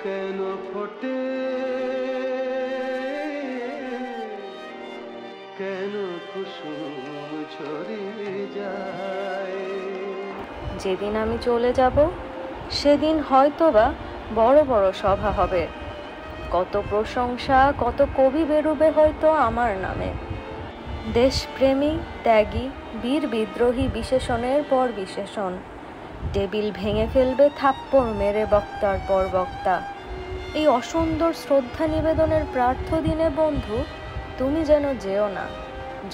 কেন ফোটে, কেন কুসুম ঝরে যায়। যেদিন আমি চলে যাব সেদিন হয়তোবা বড় বড় সভা হবে, কত প্রশংসা, কত কবি বেরুবে হয়তো আমার নামে। দেশপ্রেমী, ত্যাগী, বীর বিদ্রোহী বিশেষণের পর বিশেষণ, টেবিল ভেঙে ফেলবে থাপ্পড় মেরে বক্তার পর বক্তা। এই অসুন্দর শ্রদ্ধা নিবেদনের প্রার্থ দিনে বন্ধু তুমি যেন যেও না।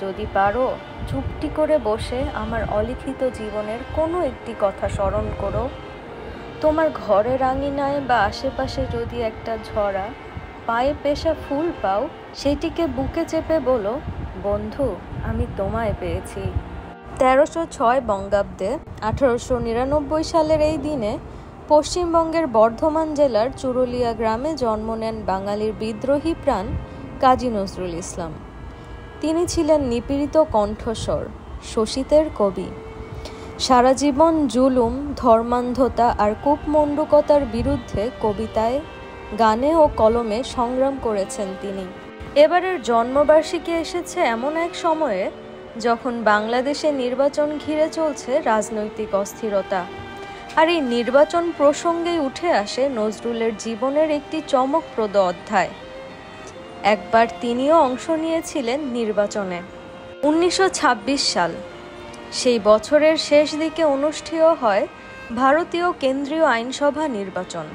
যদি পারো চুপটি করে বসে আমার অলিখিত জীবনের কোনো একটি কথা স্মরণ করো। তোমার ঘরের আঙিনায় বা আশেপাশে যদি একটা ঝরা পায়ে পেশা ফুল পাও, সেটিকে বুকে চেপে বলো, বন্ধু আমি তোমায় পেয়েছি। 1306 বঙ্গাব্দে 1899 সালের এই দিনে পশ্চিমবঙ্গের বর্ধমান জেলার চুরুলিয়া গ্রামে জন্ম নেন বাঙালির বিদ্রোহী প্রাণ কাজী নজরুল ইসলাম। তিনি ছিলেন নিপীড়িত কণ্ঠস্বর, শোষিতের কবি। সারা জীবন জুলুম, ধর্মান্ধতা আর কূপমণ্ডূকতার বিরুদ্ধে কবিতায়, গানে ও কলমে সংগ্রাম করেছেন তিনি। এবারের জন্মবার্ষিকী এসেছে এমন এক সময়ে যখন বাংলাদেশে নির্বাচন ঘিরে চলছে রাজনৈতিক অস্থিরতা। আর এই নির্বাচন প্রসঙ্গেই উঠে আসে নজরুলের জীবনের একটি চমকপ্রদ অধ্যায়। একবার তিনিও অংশ নিয়েছিলেন নির্বাচনে। 1926 সাল, সেই বছরের শেষ দিকে অনুষ্ঠেয় হয় ভারতীয় কেন্দ্রীয় আইনসভা নির্বাচন।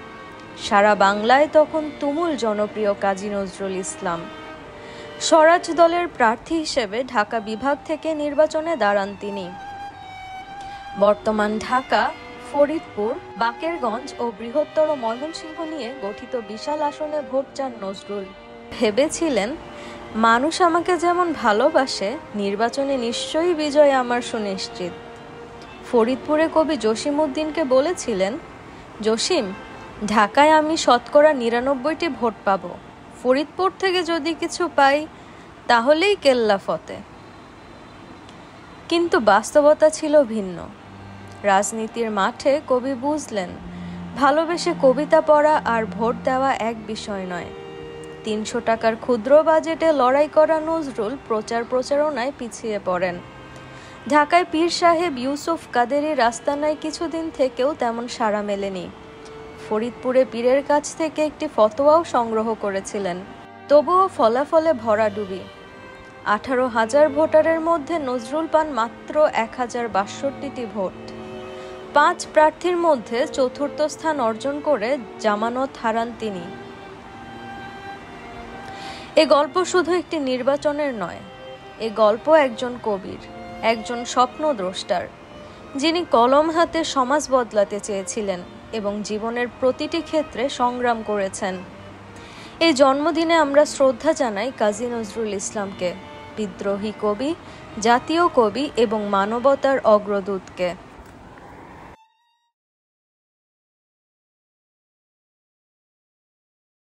সারা বাংলায় তখন তুমুল জনপ্রিয় কাজী নজরুল ইসলাম। স্বরাজ দলের প্রার্থী হিসেবে ঢাকা বিভাগ থেকে নির্বাচনে দাঁড়ান তিনি। বর্তমান ঢাকা, ফরিদপুর, বাকেরগঞ্জ ও বৃহত্তর ময়মনসিংহ নিয়ে গঠিত বিশাল আসনে ভোট চান নজরুল। ভেবেছিলেন, মানুষ আমাকে যেমন ভালোবাসে, নির্বাচনে নিশ্চয়ই বিজয় আমার সুনিশ্চিত। ফরিদপুরে কবি জসিম উদ্দিনকে বলেছিলেন, জসিম, ঢাকায় আমি শতকরা 99টি ভোট পাব, ফরিদপুর থেকে যদি কিছু পাই তাহলেই কেল্লা ফতে। কিন্তু বাস্তবতা ছিল ভিন্ন। রাজনীতির মাঠে কবি বুঝলেন, ভালোবেসে কবিতা পড়া আর ভোট দেওয়া এক বিষয় নয়। 300 টাকার ক্ষুদ্র বাজেটে লড়াই করা নজরুল প্রচার প্রচারণায় পিছিয়ে পড়েন। ঢাকায় পীর সাহেব ইউসুফ কাদেরী রাস্তানায় কিছুদিন থেকেও তেমন সাড়া মেলেনি। ফরিদপুরে পীরের কাছ থেকে একটি ফতোয়াও সংগ্রহ করেছিলেন, তবুও ফলাফলে ভরাডুবি। 18,000 ভোটারের মধ্যে নজরুল পান মাত্র 1062টি ভোট। 5 প্রার্থীর মধ্যে চতুর্থ স্থান অর্জন করে জামানত হারান তিনি। এ গল্প শুধু একটি নির্বাচনের নয়, এ গল্প একজন কবির, একজন স্বপ্নদ্রষ্টার, যিনি কলম হাতে সমাজ বদলাতে চেয়েছিলেন এবং জীবনের প্রতিটি ক্ষেত্রে সংগ্রাম করেছেন। এই জন্মদিনে আমরা শ্রদ্ধা জানাই কাজী নজরুল ইসলামকে, বিদ্রোহী কবি, জাতীয় কবি এবং মানবতার অগ্রদূতকে।